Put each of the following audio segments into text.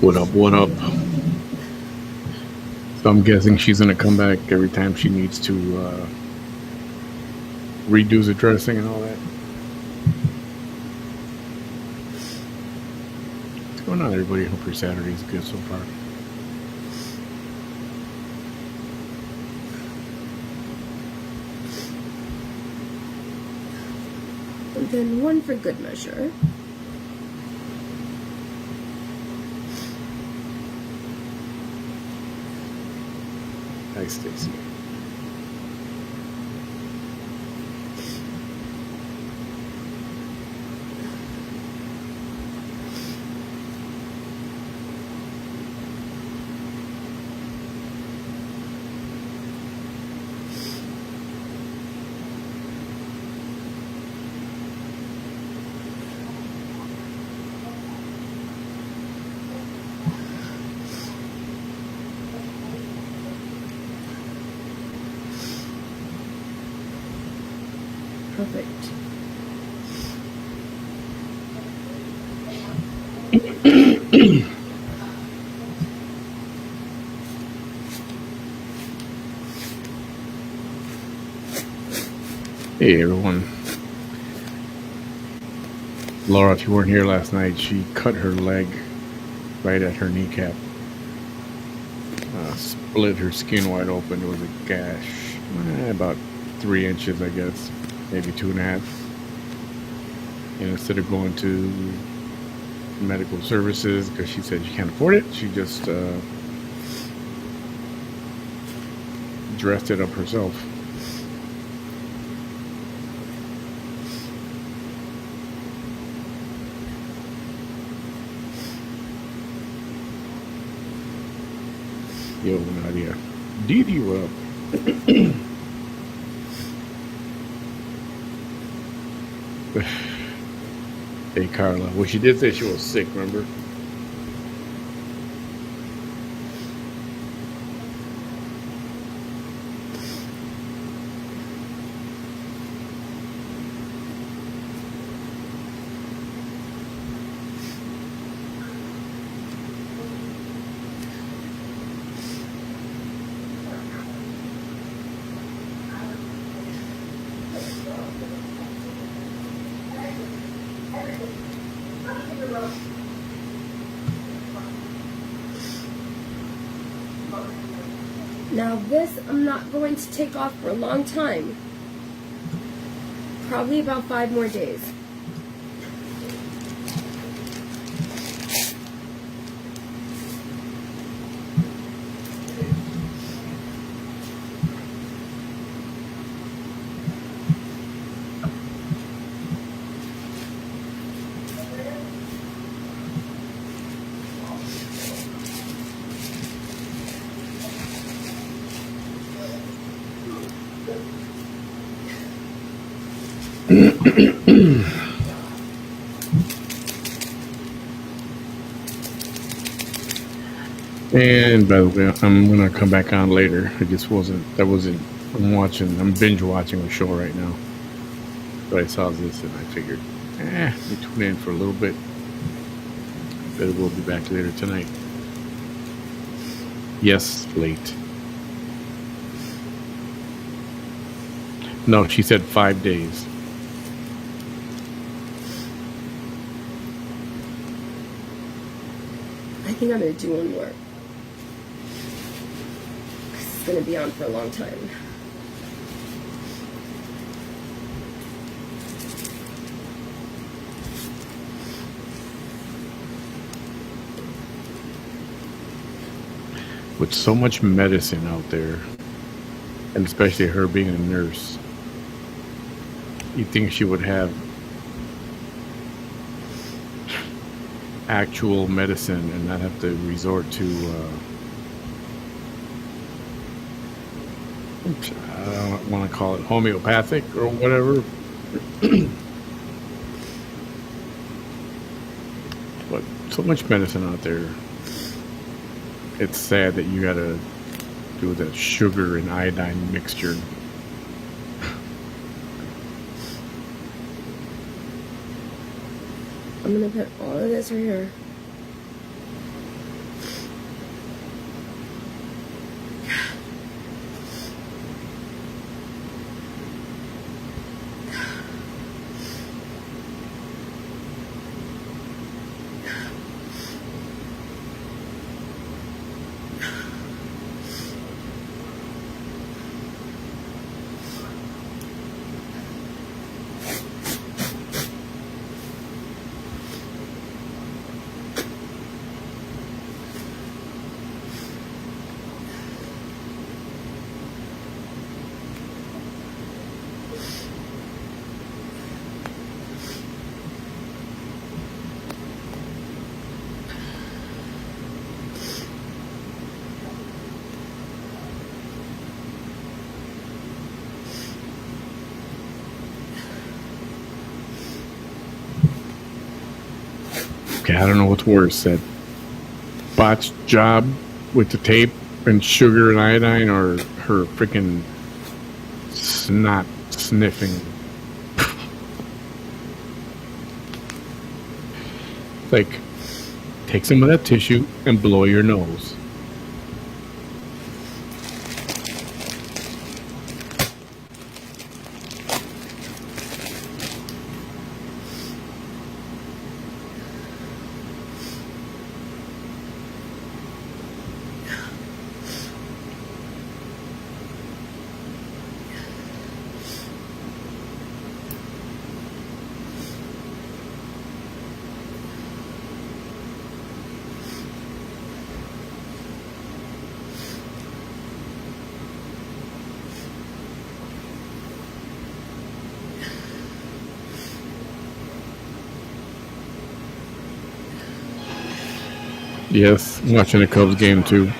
What up? What up? So I'm guessing she's gonna come back every time she needs to redo the dressing and all that. What's going on, everybody? Hope your Saturday's good so far. And then one for good measure. Hi, Stacy. Perfect. Hey, everyone. Laura, if you weren't here last night, she cut her leg right at her kneecap. Split her skin wide open. There was a gash, about 3 inches, I guess, maybe 2.5. And instead of going to medical services because she said she can't afford it, she just dressed it up herself. Yo, Nadia. Didi, what up? Hey, Carla. Well, she did say she was sick, remember? Now this I'm not going to take off for a long time. Probably about 5 more days. And by the way, I'm gonna come back on later. I'm binge watching a show right now. So I saw this and I figured, let me tune in for a little bit. But we'll be back later tonight. Yes, late. No, she said 5 days. I think I'm going to do one more. It's going to be on for a long time. With so much medicine out there, and especially her being a nurse, you'd think she would have actual medicine and not have to resort to I don't want to call it homeopathic or whatever. But so much medicine out there. It's sad that you gotta do that sugar and iodine mixture. I'm gonna put all of this right here. I don't know what's worse, that botched job with the tape and sugar and iodine, or her freaking snot sniffing. Like, take some of that tissue and blow your nose. Yes, I'm watching the Cubs game too.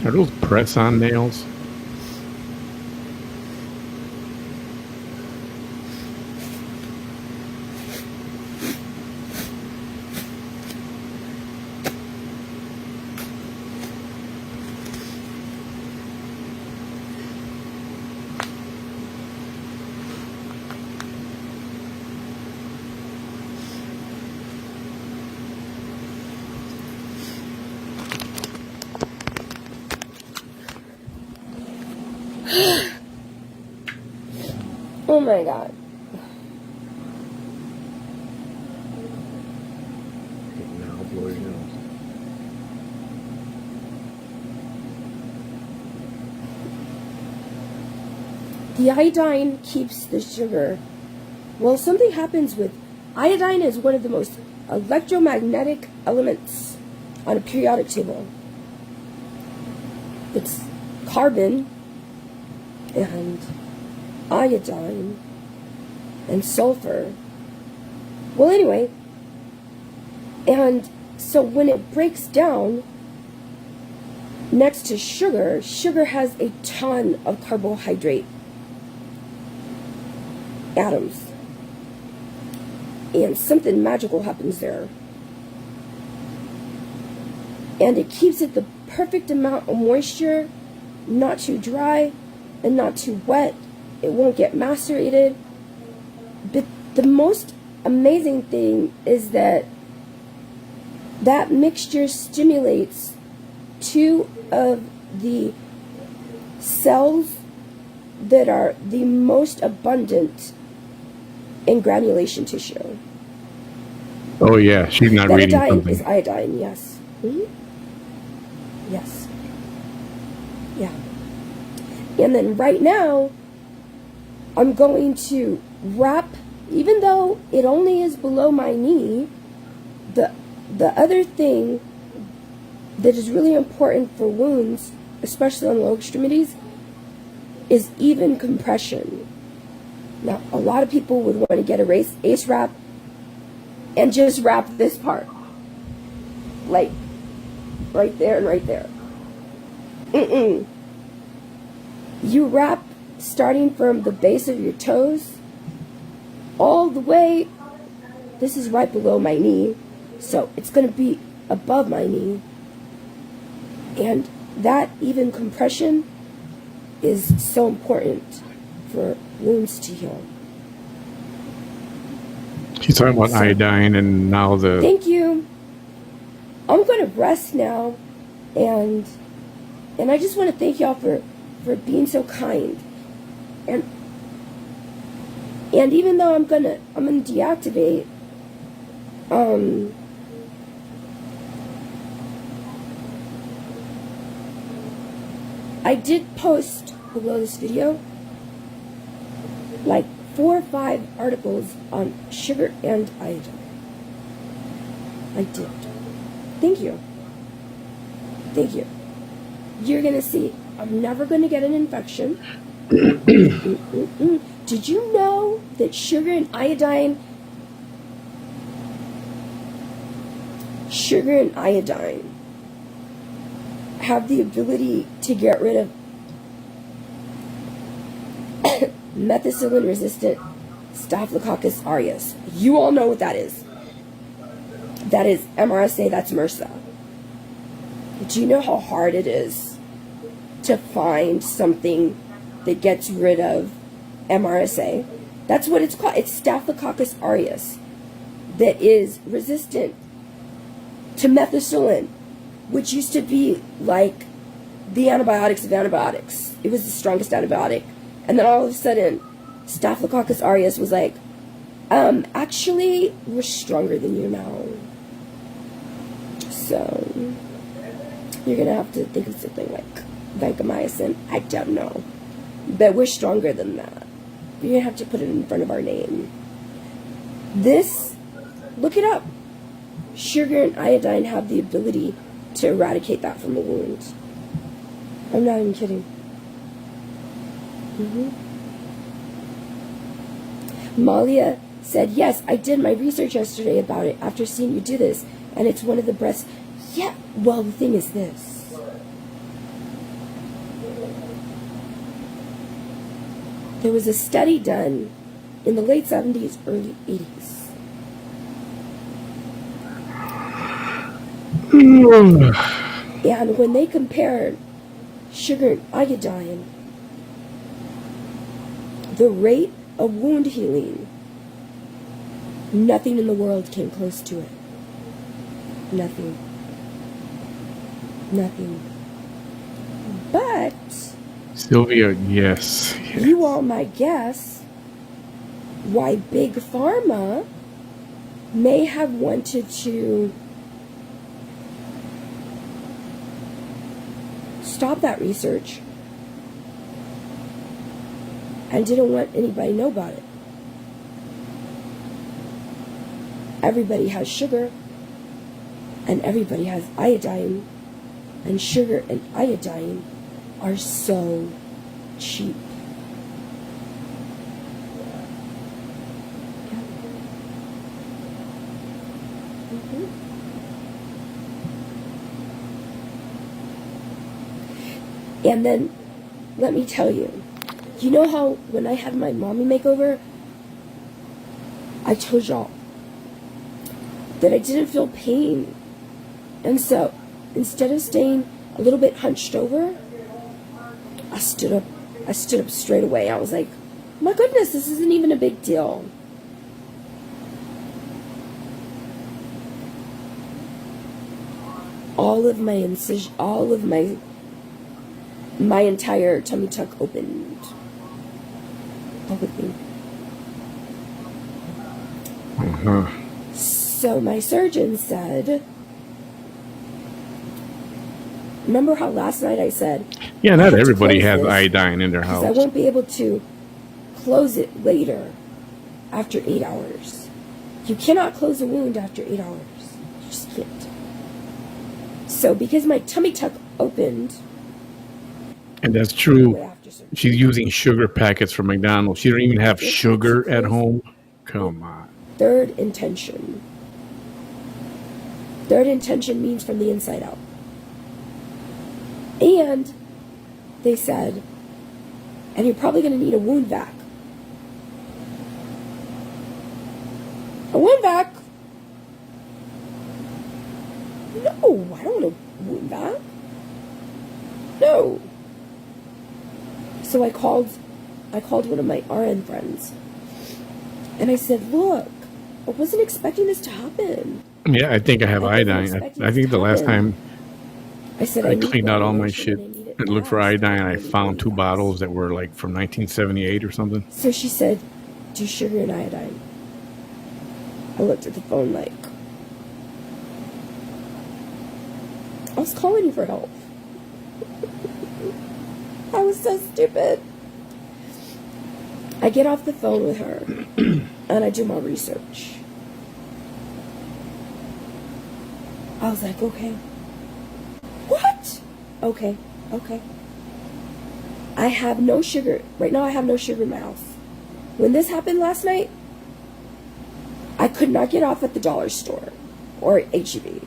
Are those press-on nails? Oh my god. Now blow your nose. The iodine keeps the sugar. Well, something happens with iodine is one of the most electromagnetic elements on a periodic table. It's carbon and iodine and sulfur. Well, anyway, and so when it breaks down next to sugar, sugar has a ton of carbohydrate atoms, and something magical happens there, and it keeps it the perfect amount of moisture, not too dry and not too wet. It won't get macerated. But the most amazing thing is that that mixture stimulates two of the cells that are the most abundant in granulation tissue. Oh yeah, she's not reading Betadine something. is iodine, yes. Yes. Yeah. And then right now, I'm going to wrap, even though it only is below my knee, the other thing that is really important for wounds, especially on lower extremities, is even compression. Now, a lot of people would want to get a ace wrap and just wrap this part, like right there and right there. You wrap starting from the base of your toes all the way. This is right below my knee, so it's going to be above my knee, and that even compression is so important for wounds to heal. He's talking about So, iodine, and now the thank you. I'm going to rest now, and I just want to thank y'all for being so kind. And even though I'm gonna deactivate, I did post below this video like 4 or 5 articles on sugar and iodine. I did. Thank you. Thank you. You're gonna see. I'm never gonna get an infection. Did you know that sugar and iodine have the ability to get rid of methicillin-resistant Staphylococcus aureus? You all know what that is. That is MRSA, that's MRSA. Do you know how hard it is to find something that gets rid of MRSA? That's what it's called. It's Staphylococcus aureus that is resistant to methicillin, which used to be like the antibiotics of antibiotics. It was the strongest antibiotic. And then all of a sudden, Staphylococcus aureus was like, actually, we're stronger than you now. So, you're going to have to think of something like vancomycin. I don't know. But we're stronger than that. You're going to have to put it in front of our name. This, look it up. Sugar and iodine have the ability to eradicate that from a wound. I'm not even kidding. Malia said, yes, I did my research yesterday about it after seeing you do this, and it's one of the breasts. Yeah, well, the thing is this. There was a study done in the late 70s, early 80s. And when they compared sugar and iodine, the rate of wound healing, nothing in the world came close to it. Nothing. Nothing. But Sylvia, yes. you all might guess why Big Pharma may have wanted to stop that research and didn't want anybody to know about it. Everybody has sugar and everybody has iodine, and sugar and iodine are so cheap. And then, let me tell you, you know how when I had my mommy makeover, I told y'all that I didn't feel pain. And so, instead of staying a little bit hunched over, I stood up straight away. I was like, my goodness, this isn't even a big deal. All of my entire tummy tuck opened. Publicly. So my surgeon said, remember how last night I said, Yeah, I not have to everybody close has this iodine in their because I house. won't be able to close it later after 8 hours. You cannot close a wound after 8 hours. You just can't. So because my tummy tuck opened, And that's way true. after surgery. She's using sugar packets from McDonald's. She don't even have sugar at home. Come on. Third intention. Third intention means from the inside out. And they said, and you're probably going to need a wound vac. A wound vac? No, I don't want a wound vac. No. So I called one of my RN friends. And I said, look, I wasn't expecting this to happen. Yeah, I think I have I wasn't iodine. expecting I this think to the last happen. time I said I I need cleaned out all my granulation shit and I need it and looked for fast, iodine, like I really, found really 2 bottles fast. that were like from 1978 or something. So she said, do sugar and iodine. I looked at the phone like, I was calling you for help. I was so stupid. I get off the phone with her and I do my research. I was like, okay. What? Okay. I have no sugar. Right now I have no sugar in my house. When this happened last night, I could not get off at the dollar store or HEB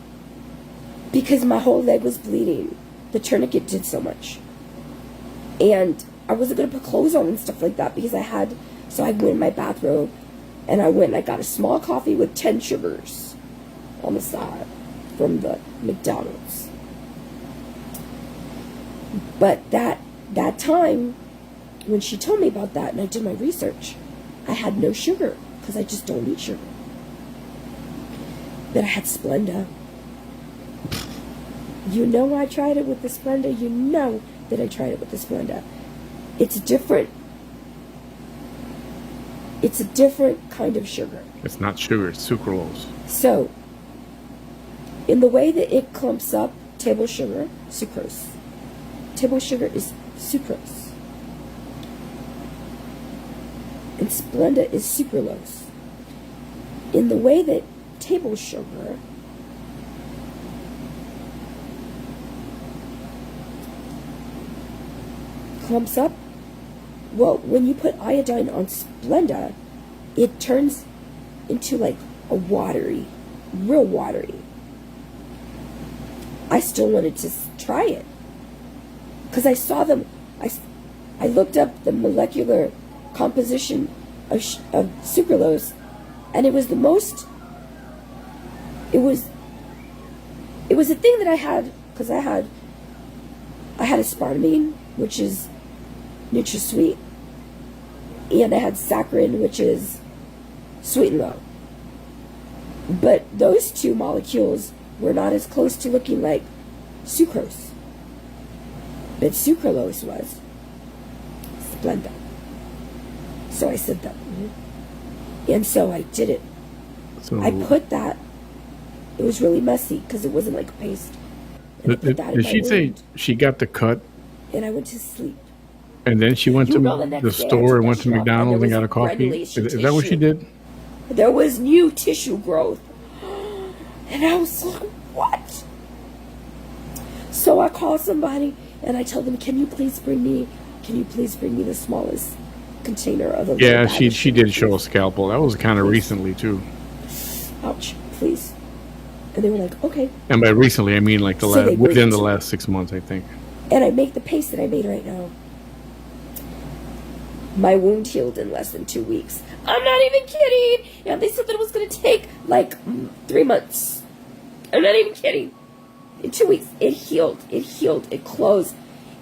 because my whole leg was bleeding. The tourniquet did so much. And I wasn't going to put clothes on and stuff like that because so I went in my bathrobe and I went and I got a small coffee with 10 sugars on the side from the McDonald's. But that time when she told me about that and I did my research, I had no sugar because I just don't eat sugar. But I had Splenda. You know I tried it with the Splenda. You know that I tried it with the Splenda. It's different. It's a different kind of sugar. It's not sugar, it's sucralose. So, in the way that it clumps up, table sugar, sucrose. Table sugar is sucrose. And Splenda is sucralose. In the way that table sugar clumps up, well, when you put iodine on Splenda, it turns into like a watery, real watery. I still wanted to try it because I saw them. I looked up the molecular composition of sucralose, and it was the most. It was a thing that I had because I had aspartame, which is NutraSweet, and I had saccharin, which is sweet and low. But those two molecules were not as close to looking like sucrose. But sucralose was Splenda. So I said that. And so I did it. So I put that. It was really messy because it wasn't like a paste. And I put that in did my she say wound, she got the cut and I went to sleep. and then she went You to know, the the next day I store took and that went to shit off, and there McDonald's and was got a coffee? granulation Is that what she tissue. did? There was new tissue growth. And I was like, what? So I called somebody and I told them, can you please bring me the smallest container of the Yeah, little bag of she sugar, did show a please? scalpel. That was kind of Please. recently too. Ouch, please. And they were like, okay. And by recently, I mean like So they bring within it the to me. last 6 months, I think. And I make the paste that I made right now. My wound healed in less than 2 weeks. I'm not even kidding. And they said that it was going to take like 3 months. I'm not even kidding. In 2 weeks, it healed, it closed.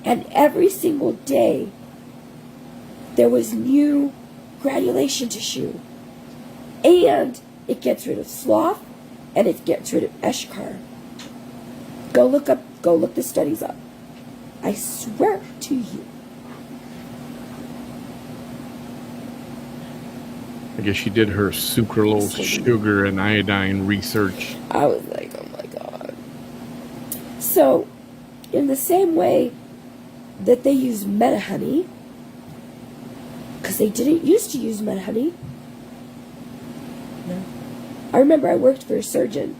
And every single day, there was new granulation tissue. And it gets rid of slough, and it gets rid of eschar. Go look the studies up. I swear to you. I guess she did her sucralose, sugar, and iodine research. I was like, oh my God. So, in the same way that they use Metahoney, because they didn't used to use Metahoney. No. I remember I worked for a surgeon,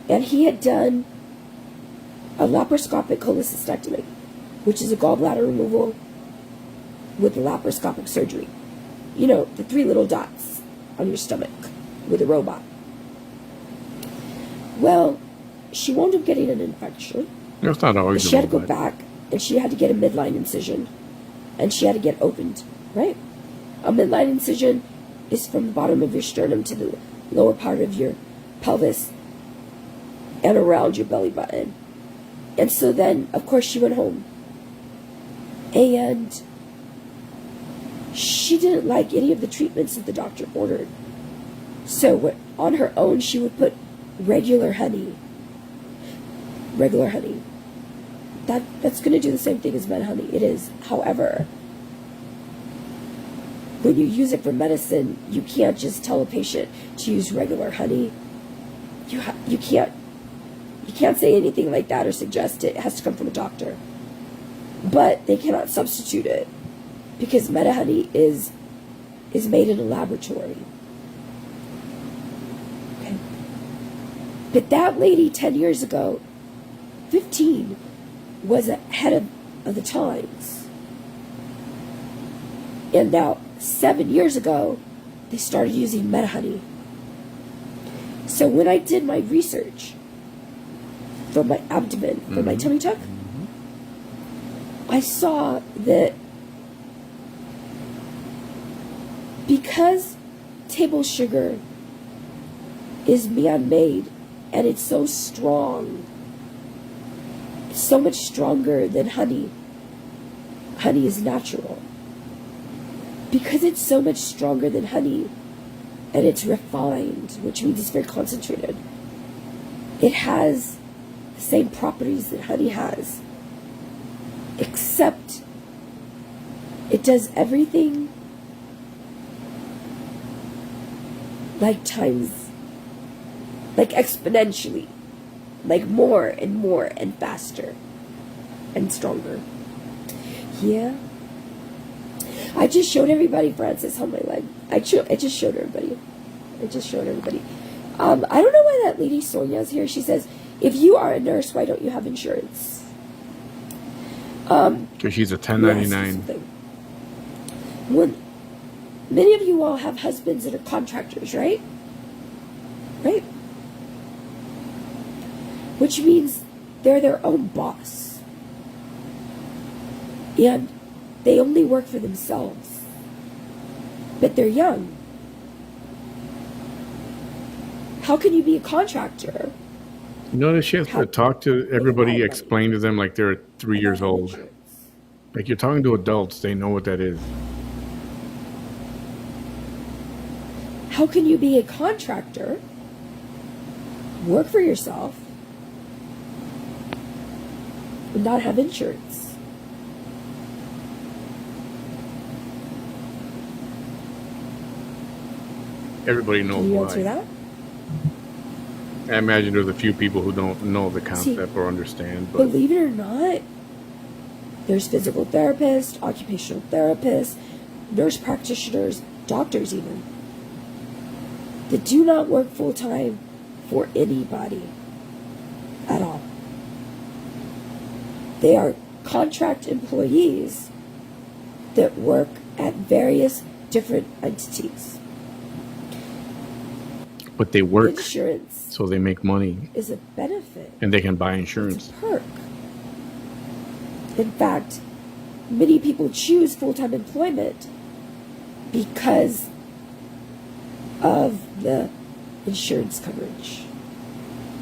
and he had done a laparoscopic cholecystectomy, which is a gallbladder removal with laparoscopic surgery. You know, the 3 little dots on your stomach with a robot. Well, she wound up getting an infection. It's not always She had to go about back, and she had to get a midline incision, and she had to get opened, right? A midline incision is from the bottom of your sternum to the lower part of your pelvis and around your belly button. And so then, of course, she went home. And she didn't like any of the treatments that the doctor ordered. So on her own, she would put regular honey. Regular honey. That's going to do the same thing as med honey. It is. However, when you use it for medicine, you can't just tell a patient to use regular honey. You can't say anything like that or suggest it. It has to come from a doctor. But they cannot substitute it because med honey is made in a laboratory. Okay. But that lady 10 years ago, 15, was ahead of the times. And now 7 years ago, they started using med honey. So when I did my research for my abdomen, for my tummy tuck, I saw that because table sugar is man-made and it's so strong, it's so much stronger than honey. Honey is natural. Because it's so much stronger than honey and it's refined, which means it's very concentrated, it has the same properties that honey has, except it does everything like times, like exponentially, like more and more and faster and stronger. Yeah. I just showed everybody, Francis, on my leg. I just showed everybody. I don't know why that lady Sonia's here. She says, if you are a nurse, why don't you have insurance? Because she's a 1099. Yes, well, many of you all have husbands that are contractors, right? Right? Which means they're their own boss. And they only work for themselves. But they're young. How can you be a contractor? You notice she has to talk to everybody, explain to them like they're 3 years old. Like you're talking to adults, they know what that is. How can you be a contractor, work for yourself, and not have insurance? Everybody knows Can you why. answer that? I imagine there's a few people who don't know the concept or understand. But Believe it or not, there's physical therapists, occupational therapists, nurse practitioners, doctors even, that do not work full-time for anybody at all. They are contract employees that work at various different entities. but they work, Insurance so they make money, is a benefit. and they can buy It's insurance. a perk. In fact, many people choose full-time employment because of the insurance coverage.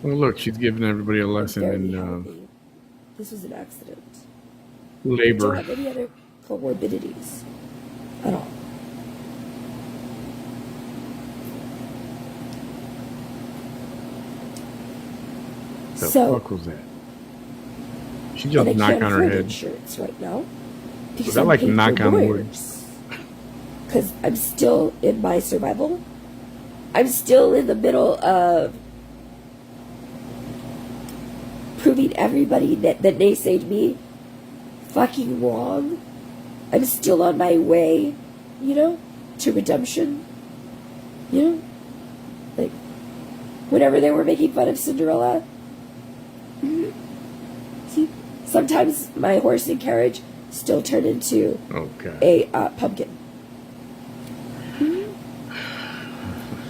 Well, look, she's giving everybody a lesson Very in healthy. This was an accident. labor. Don't have any other comorbidities at all. The So, fuck was that? She and just I knocked can't on her afford head. insurance right now because Was that I'm like paying knock for on wood? lawyers. Because I'm still in my survival. I'm still in the middle of proving everybody that naysayed me fucking wrong. I'm still on my way, to redemption. Like, whenever they were making fun of Cinderella. See, sometimes my horse and carriage still turn into Okay. a pumpkin.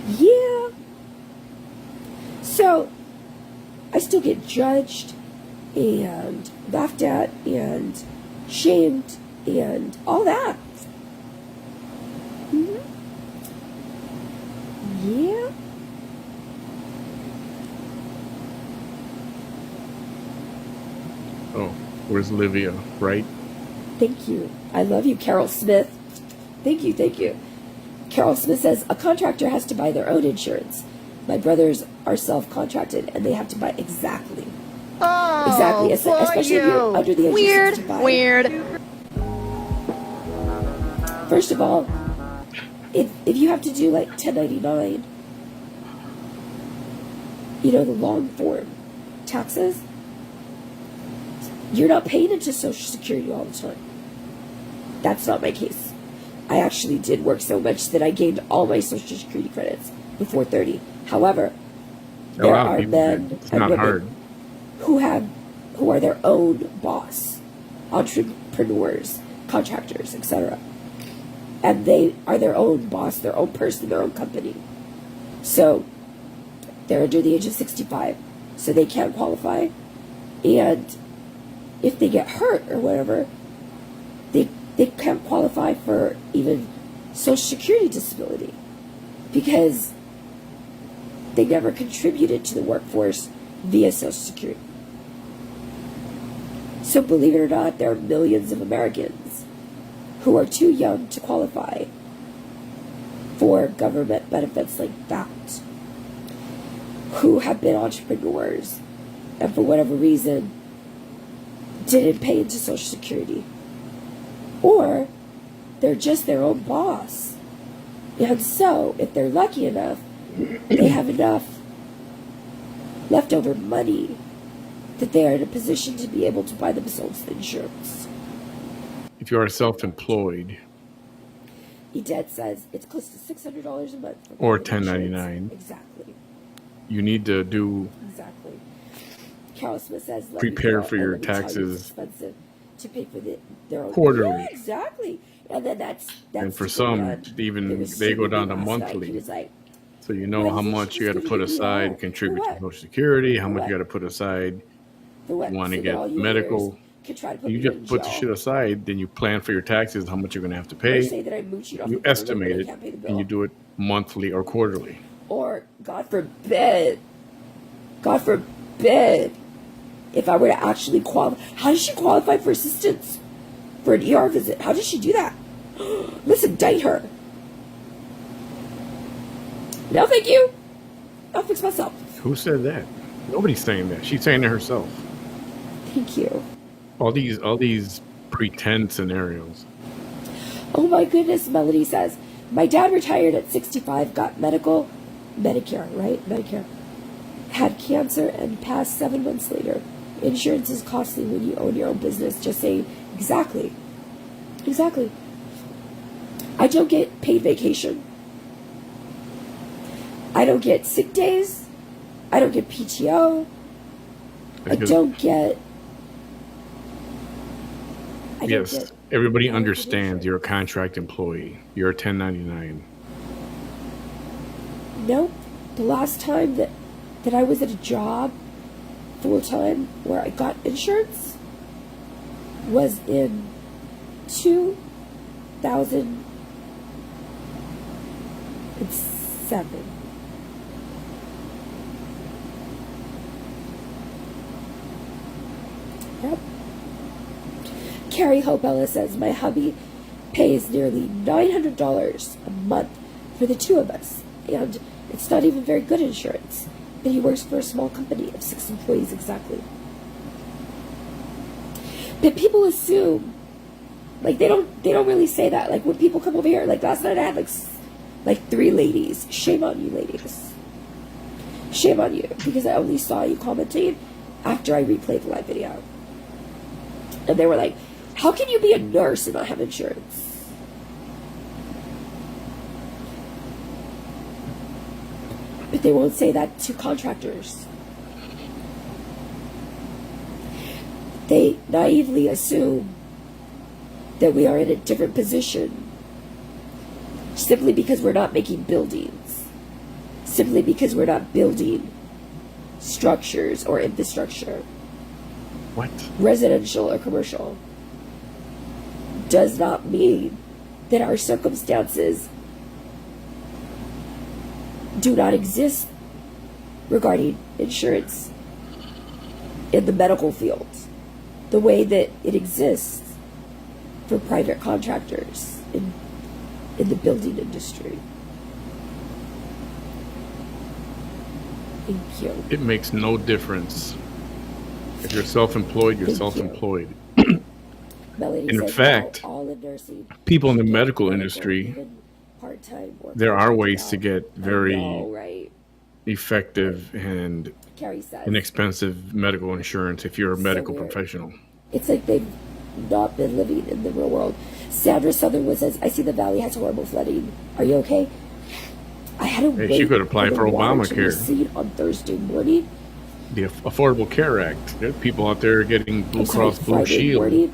Yeah. So, I still get judged and laughed at and shamed and all that. Yeah. Oh, where's Livia? Right? Thank you. I love you, Carol Smith. Thank you. Carol Smith says, a contractor has to buy their own insurance. My brothers are self-contracted, and they have to buy exactly. Oh, Exactly, especially if you're under the age weird, of 65. weird. First of all, if you have to do like 1099, you know, the long form taxes, you're not paying into Social Security all the time. That's not my case. I actually did work so much that I gained all my Social Security credits before 30. However, there are men and women who are their own boss, entrepreneurs, contractors, etc. And they are their own boss, their own person, their own company. So they're under the age of 65, so they can't qualify. And if they get hurt or whatever, they can't qualify for even Social Security disability because they never contributed to the workforce via Social Security. So believe it or not, there are millions of Americans who are too young to qualify for government benefits like that, who have been entrepreneurs and for whatever reason didn't pay into Social Security. Or they're just their own boss. And so, if they're lucky enough, they have enough leftover money that they are in a position to be able to buy themselves insurance. If you are self-employed, EDED says it's close to $600 a month. Or 1099. Exactly. You need to do Exactly. Carol Smith says, prepare for your taxes. It's expensive to pay for their own quarterly. Yeah, exactly. And then that's And for some, even they go down to monthly. He was like, So you know how much you got to put aside to contribute to Social Security, how much you got to put aside. for what? You want to So that all get you medical. years could try to put You me just in put the jail. shit aside, then you plan for your taxes, how much you're going to have to Or pay. say that I mooch it off You the government, estimate but I it, can't pay the bill. and you do it monthly or quarterly. Or, God forbid, if I were to actually qualify, how does she qualify for assistance for an ER visit? How does she do that? Let's indict her. No, thank you. I'll fix myself. Who said that? Nobody's saying that. She's saying it herself. Thank you. All these pretend scenarios. Oh my goodness, Melody says, my dad retired at 65, got Medicare, right? Medicare. Had cancer and passed 7 months later. Insurance is costly when you own your own business. Just saying, exactly. Exactly. I don't get paid vacation. I don't get sick days. I don't get PTO. I don't get... Yes, everybody understands you're a contract employee. You're a 1099. Nope. The last time that I was at a job full-time where I got insurance was in 2007. Yep. Carrie Hope Ellis says, my hubby pays nearly $900 a month for the two of us, and it's not even very good insurance. But he works for a small company of 6 employees exactly. But people assume, like they don't really say that. Like when people come over here, like last night I had like 3 ladies. Shame on you, ladies. Shame on you, because I only saw you commenting after I replayed the live video. And they were like, how can you be a nurse and not have insurance? But they won't say that to contractors. They naively assume that we are in a different position simply because we're not making buildings, simply because we're not building structures or infrastructure. What? Residential or commercial does not mean that our circumstances do not exist regarding insurance in the medical field the way that it exists for private contractors in in the building industry. Thank you. It makes no difference. If you're self-employed, you're Thank you. self-employed. Melody In says, fact, "Now all in nursing people in the should get medical industry, even part-time or there are contracted ways to out." get I very know, right? effective and Carrie says, inexpensive medical insurance if you're a So medical weird. professional. it's like they've not been living in the real world. Sandra Southernwood says, "I see the valley has horrible flooding. Are you okay?" I had to Hey, wait she could apply the for water to Obamacare. recede on Thursday morning. The Affordable Care Act. There are people out there getting Blue I'm sorry, Cross Blue Friday Shield morning.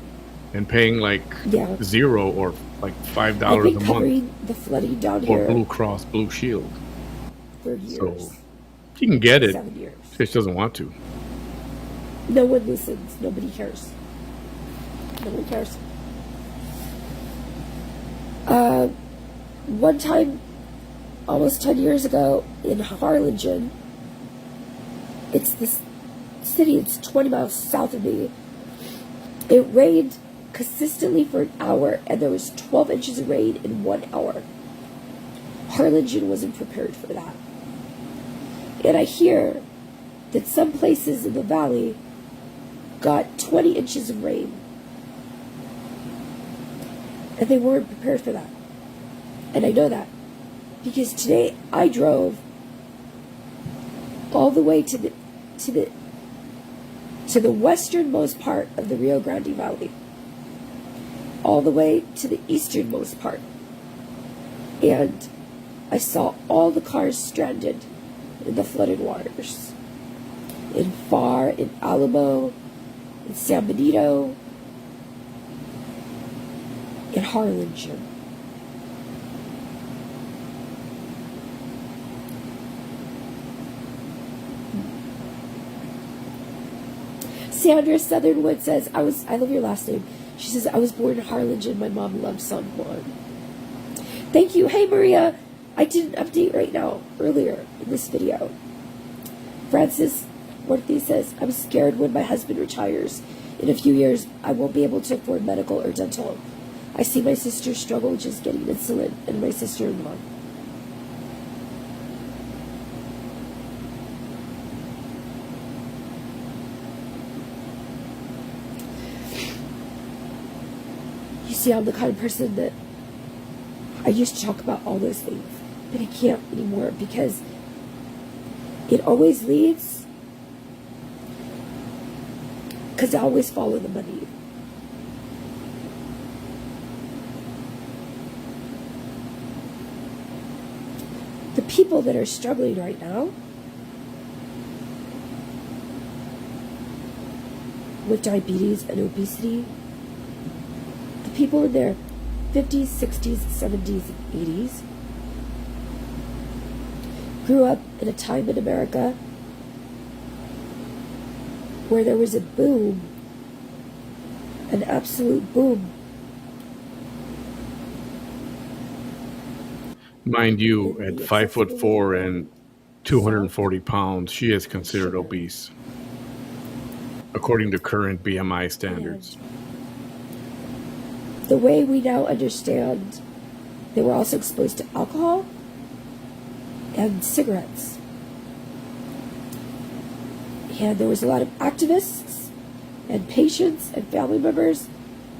and paying like Yeah. 0 or like I've $5 been a month covering the flooding down for here Blue Cross Blue Shield. for years. So she can get it. 7 years. She just doesn't want to. No one listens. Nobody cares. Nobody cares. One time, almost 10 years ago, in Harlingen, it's this city, it's 20 miles south of me. It rained consistently for an hour, and there was 12 inches of rain in 1 hour. Harlingen wasn't prepared for that. And I hear that some places in the valley got 20 inches of rain, and they weren't prepared for that. And I know that because today I drove all the way to the westernmost part of the Rio Grande Valley, all the way to the easternmost part, and I saw all the cars stranded in the flooded waters in Far, in Alamo, in San Benito, in Harlingen. Sandra Southernwood says, I love your last name. She says, "I was born in Harlingen. My mom loved San Juan." Thank you. Hey, Maria. I did an update right now, earlier in this video. Francis Worthy says, "I'm scared when my husband retires. In a few years, I won't be able to afford medical or dental. I see my sister struggle just getting insulin, and my sister-in-law." You see, I'm the kind of person that I used to talk about all those things, but I can't anymore because it always leads, because I always follow the money. The people that are struggling right now with diabetes and obesity, the people in their 50s, 60s, 70s, and 80s grew up in a time in America where there was a boom, an absolute boom. Mind you, in at the 5'4" accessibility and 240 pounds, she is considered Sugar. obese, according to current BMI standards. The way we now understand, they were also exposed to alcohol and cigarettes. And there was a lot of activists and patients and family members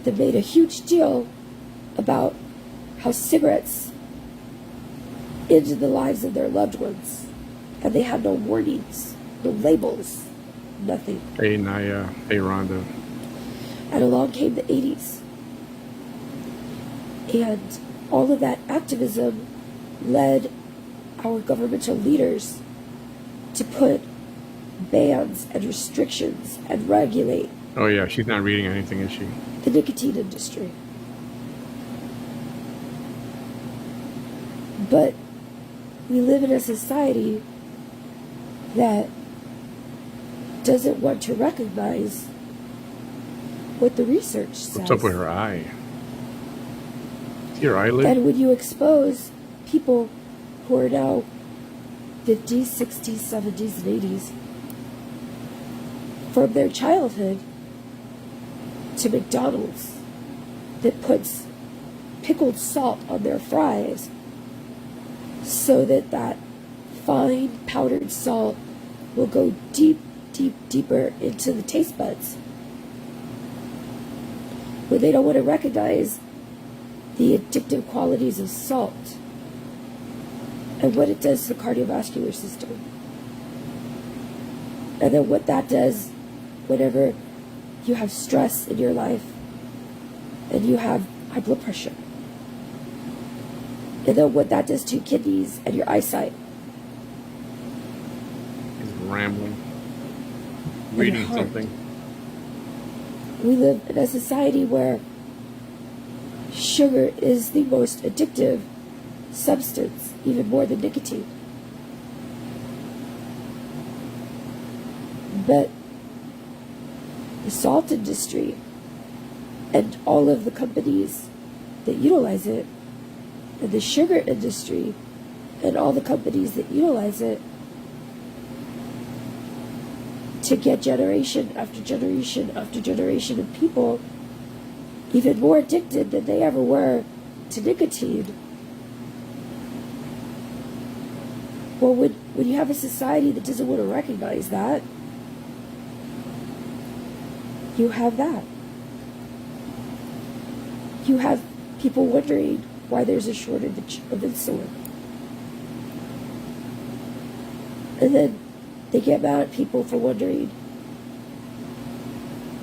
that made a huge deal about how cigarettes ended the lives of their loved ones. And they had no warnings, no labels, nothing. Hey, Naya. Hey, Rhonda. And along came the 80s. And all of that activism led our governmental leaders to put bans and restrictions and regulate Oh, yeah, she's not reading anything, is she? the nicotine industry. But we live in a society that doesn't want to recognize what the research says. What's up with her eye? See your eyelid? And when you expose people who are now 50s, 60s, 70s, and 80s from their childhood to McDonald's that puts pickled salt on their fries so that that fine powdered salt will go deeper into the taste buds. But they don't want to recognize the addictive qualities of salt and what it does to the cardiovascular system. And then what that does whenever you have stress in your life and you have high blood pressure. And then what that does to your kidneys and your eyesight. He's rambling. And Reading your heart. something. We live in a society where sugar is the most addictive substance, even more than nicotine. But the salt industry and all of the companies that utilize it, and the sugar industry and all the companies that utilize it, to get generation after generation after generation of people even more addicted than they ever were to nicotine. Well, when you have a society that doesn't want to recognize that, you have that. You have people wondering why there's a shortage of insulin. And then they get mad at people for wondering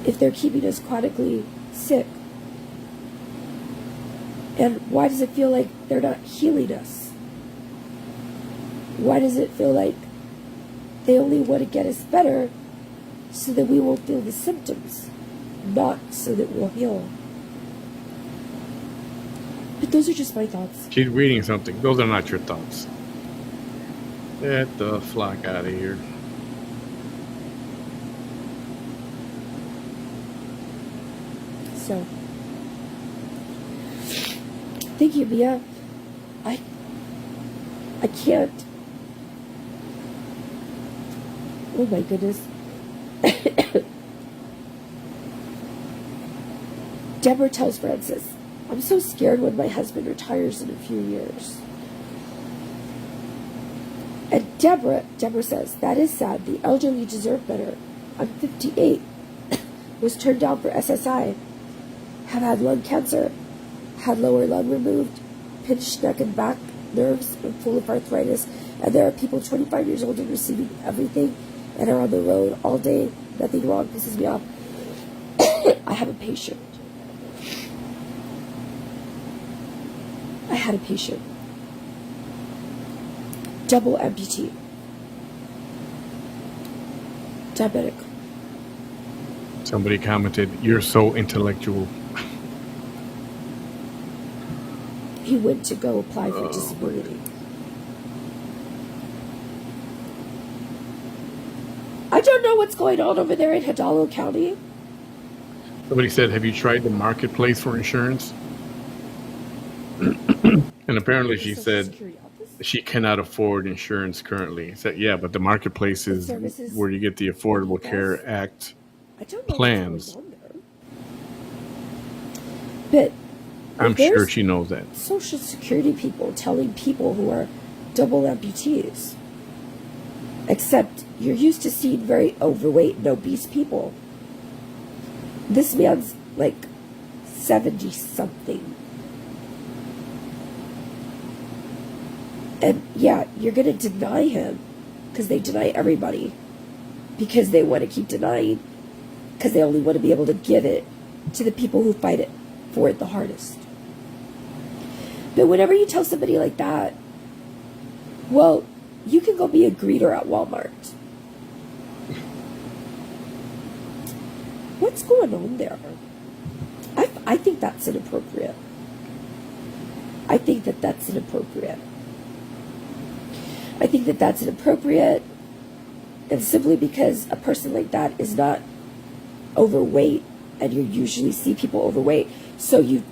if they're keeping us chronically sick. And why does it feel like they're not healing us? Why does it feel like they only want to get us better so that we won't feel the symptoms, not so that we'll heal? But those are just my thoughts. She's reading something. Those are not your thoughts. Get the flock out of here. So, thank you, Mia. I can't. Oh my goodness. Deborah tells Francis, I'm so scared when my husband retires in a few years. And Deborah says, that is sad. The elderly deserve better. I'm 58. Was turned down for SSI. Have had lung cancer. Had lower lung removed. Pinched neck and back nerves. I'm full of arthritis. And there are people 25 years old and receiving everything and are on the road all day. Nothing wrong. Pisses me off. I have a patient. I had a patient. Double amputee. Diabetic. Somebody commented, "You're so intellectual." He went to go apply for disability. I don't know what's going on over there in Hidalgo County. Somebody said, "Have you tried the marketplace for insurance?" And apparently she said she cannot afford insurance currently. Said, yeah, but the marketplace is where you get the Affordable Care Act plans. But I'm sure she knows that. Social Security people telling people who are double amputees, except you're used to seeing very overweight and obese people. This man's like 70-something. And yeah, you're going to deny him because they deny everybody because they want to keep denying because they only want to be able to give it to the people who fight it for it the hardest. But whenever you tell somebody like that, well, you can go be a greeter at Walmart. What's going on there? I think that's inappropriate. I think that that's inappropriate. I think that that's inappropriate, and simply because a person like that is not overweight, and you usually see people overweight, so you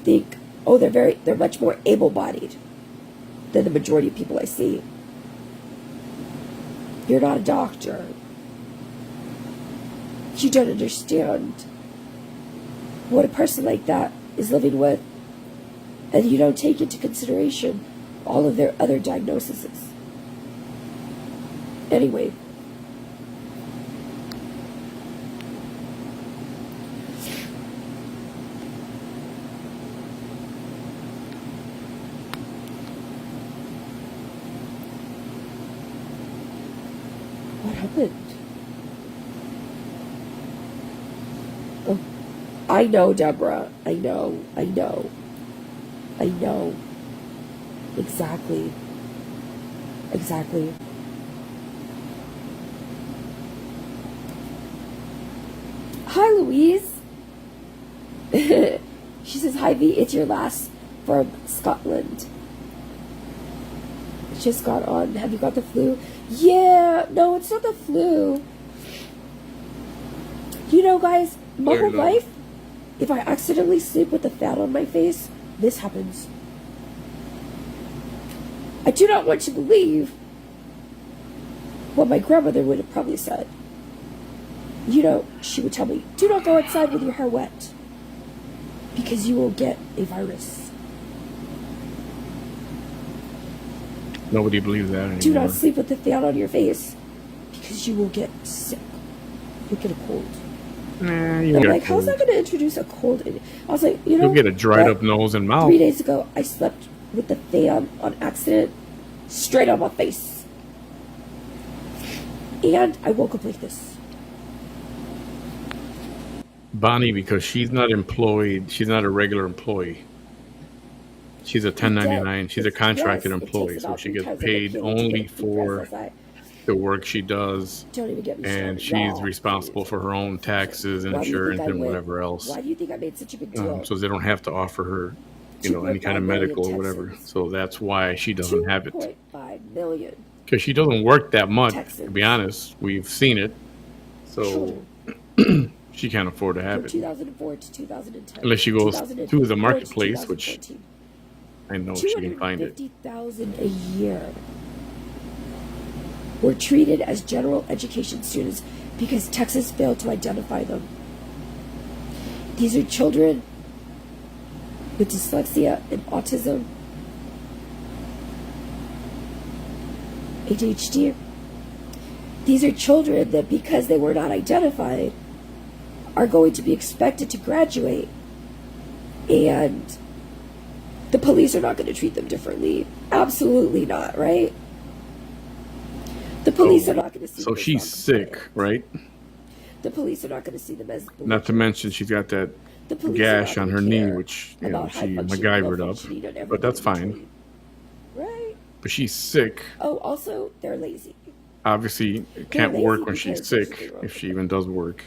think, oh, they're much more able-bodied than the majority of people I see. You're not a doctor. You don't understand what a person like that is living with and you don't take into consideration all of their other diagnoses. Anyway, what happened? Oh, I know, Deborah. I know. Exactly. Hi, Louise. She says, hi, V. It's your last from Scotland. Just got on. Have you got the flu? Yeah. No, it's not the flu. You know, guys, my whole life, if I accidentally sleep with a fan on my face, this happens. I do not want to believe what my grandmother would have probably said. You know, she would tell me, do not go outside with your hair wet, because you will get a virus. Nobody believes that anymore. Do not sleep with the fan on your face, because you will get sick. You'll get a cold. Nah, you'll get like, a how's cold. that going to introduce a cold? I was like, you know, You'll get a dried up nose and mouth. 3 days ago, I slept with the fan on accident, straight on my face. And I woke up like this. Bonnie, because she's not employed, she's not a regular employee. She's a 1099. She's a contracted employee, so she gets paid only for the work she does, Don't even get me and started. she's responsible for her own taxes and Why do you think insurance I and went- whatever else. Why do you think I made such a big deal? So they don't have to offer her, any kind of 2.5 million medical or whatever. Texans. So that's why she doesn't have it, 2.5 million. because she doesn't work that much. To Texans. be honest, we've seen it, so Children. she can't afford to have From it. 2004 to 2010. Unless she goes 2004 to the marketplace, to which 2014. I know she can find it. 250,000 a year were treated as general education students because Texas failed to identify them. These are children with dyslexia and autism, ADHD. These are children that, because they were not identified, are going to be expected to graduate, and the police are not going to treat them differently. Absolutely not, right? The police are not going to see So them as she's sick, non-compliant. right? The police are not going to see them as Not to belligerent. mention she's got that The police are gash not on gonna her knee, care which about she high-functioning, MacGyvered low-functioning, and up. everything But that's in fine. between. Right? But she's sick. Oh, also, they're lazy. Obviously, can't lazy work when she's because there's sick, something wrong if with she them. even does work.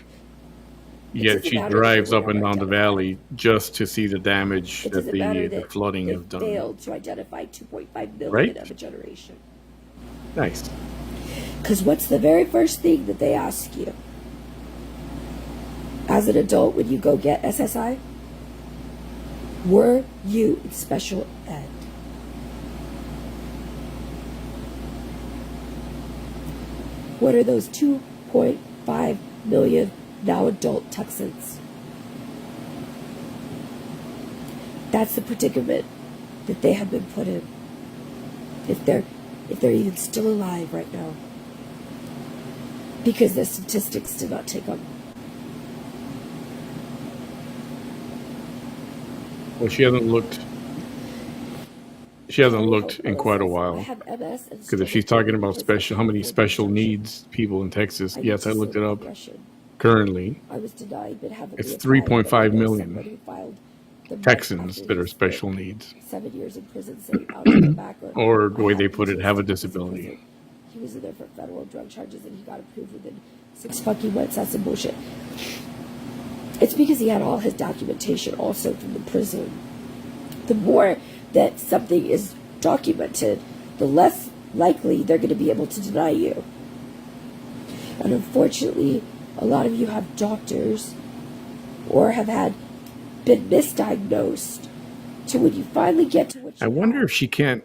It Yet doesn't she matter if drives they up and were down the identified. valley just to see the damage It that doesn't matter the that flooding they has done. failed to identify 2.5 million Right? of a generation. Nice. Because what's the very first thing that they ask you as an adult when you go get SSI? Were you in special ed? What are those 2.5 million now adult Texans? That's the predicament that they have been put in. If they're even still alive right now. Because the statistics did not take them. Well, she hasn't looked. She hasn't looked in quite a I while. have MS and Because if she's still talking don't about because special, how many I special have needs people in Texas? I Yes, I looked it up. depression. Currently, I was denied but heavily it's applied, 3.5 but I know million someone who filed the month Texans after that are he special spent needs, 7 years in prison saying out to come back, or the I way had they put it, PTSD have a because of disability. prison. He was in there for federal drug charges and he got approved within 6 fucking months. That's some bullshit. It's because he had all his documentation also from the prison. The more that something is documented, the less likely they're going to be able to deny you. And unfortunately, a lot of you have doctors or have been misdiagnosed to when you finally get to what you I wonder have, if she can't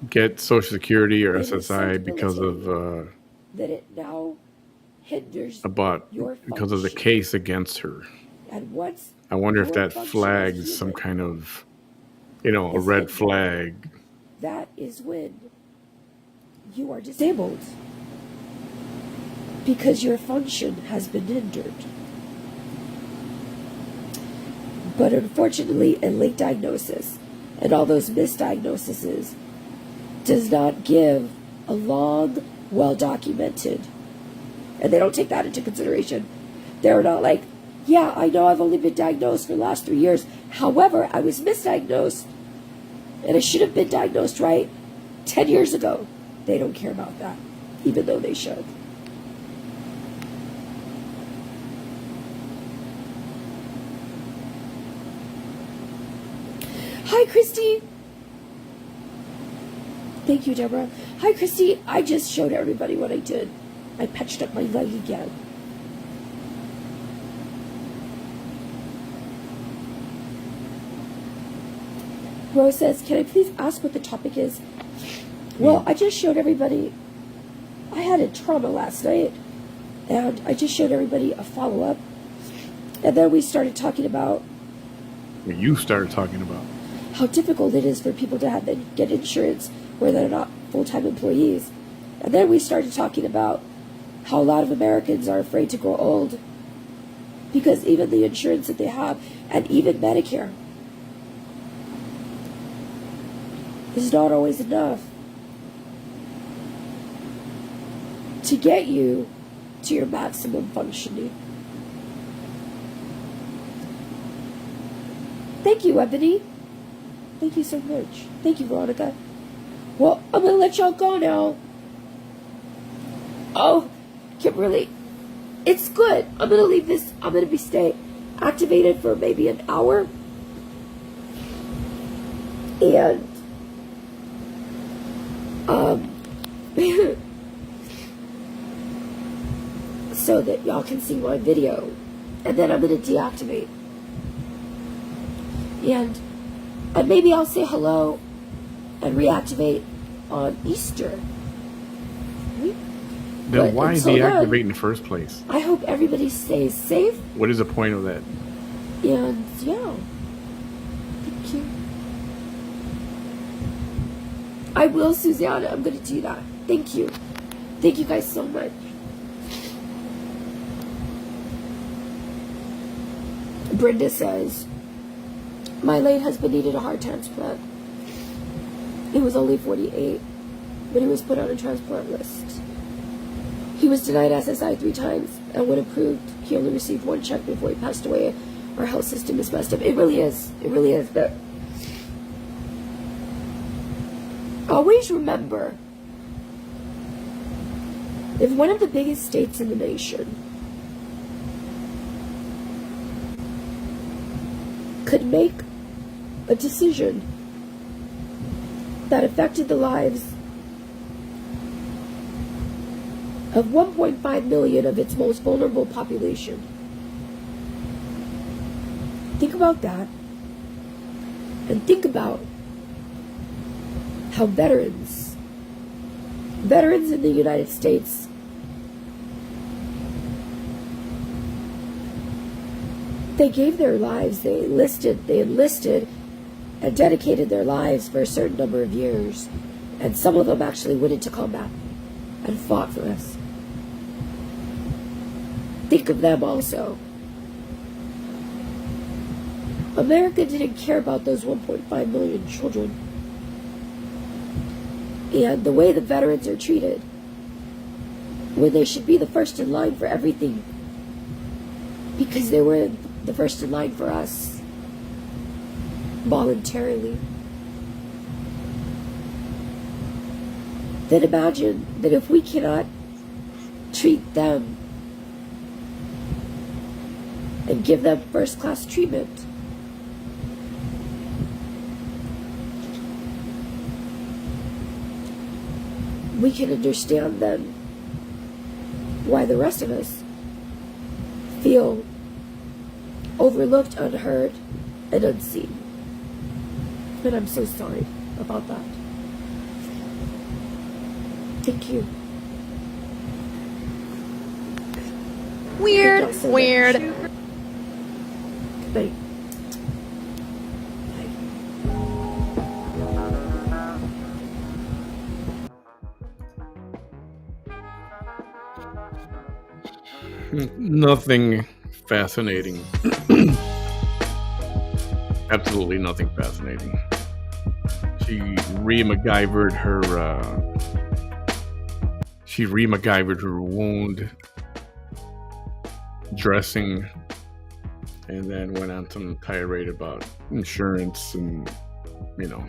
get Social Security or it is so SSI because of debilitating that it now hinders because of the function. case against her. And once I wonder if Your that function as flags some human kind of, a is red hindered. flag. That is when you are disabled, because your function has been hindered. But unfortunately, a late diagnosis and all those misdiagnoses does not give a long, well-documented, and they don't take that into consideration. They're not like, yeah, I know I've only been diagnosed for the last 3 years. However, I was misdiagnosed, and I should have been diagnosed right 10 years ago. They don't care about that, even though they should. Hi, Christy. Thank you, Deborah. Hi, Christy. I just showed everybody what I did. I patched up my leg again. Rose says, can I please ask what the topic is? Well, I just showed everybody. I had a trauma last night, and I just showed everybody a follow-up. And then we started talking about You started talking about. how difficult it is for people to get insurance where they're not full-time employees. And then we started talking about how a lot of Americans are afraid to grow old because even the insurance that they have, and even Medicare, is not always enough to get you to your maximum functioning. Thank you, Ebony. Thank you so much. Thank you, Veronica. Well, I'm going to let y'all go now. Oh, Kimberly, it's good. I'm going to leave this. I'm going to stay activated for maybe an hour. And, so that y'all can see my video. And then I'm going to deactivate. And maybe I'll say hello and reactivate on Easter. Then why deactivate in the first place? I hope everybody stays safe. What is the point of that? And yeah, thank you. I will, Susanna. I'm going to do that. Thank you. Thank you guys so much. Brenda says, my late husband needed a heart transplant. He was only 48, but he was put on a transplant list. He was denied SSI 3 times, and when approved, he only received 1 check before he passed away. Our health system is messed up. It really is. It really is. But always remember, if one of the biggest states in the nation could make a decision that affected the lives of 1.5 million of its most vulnerable population. Think about that. And think about how veterans in the United States they gave their lives, they enlisted and dedicated their lives for a certain number of years. And some of them actually went into combat and fought for us. Think of them also. America didn't care about those 1.5 million children. And the way the veterans are treated, when they should be the first in line for everything, because they were the first in line for us, voluntarily. Then imagine that if we cannot treat them and give them first-class treatment, we can understand then why the rest of us feel overlooked, unheard, and unseen. And I'm so sorry about that. Thank you. Weird. Thank y'all so Weird. much. Bye. Nothing fascinating. Absolutely nothing fascinating. She re-MacGyvered her wound dressing, and then went on some tirade about insurance and, you know.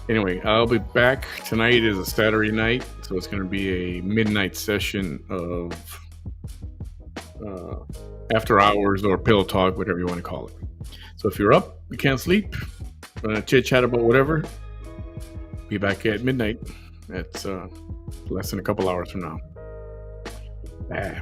Anyway, I'll be back. Tonight is a Saturday night, so it's going to be a midnight session of after hours or pillow talk, whatever you want to call it. So if you're up, you can't sleep, chit chat about whatever, be back at midnight. That's less than a couple hours from now. Bye.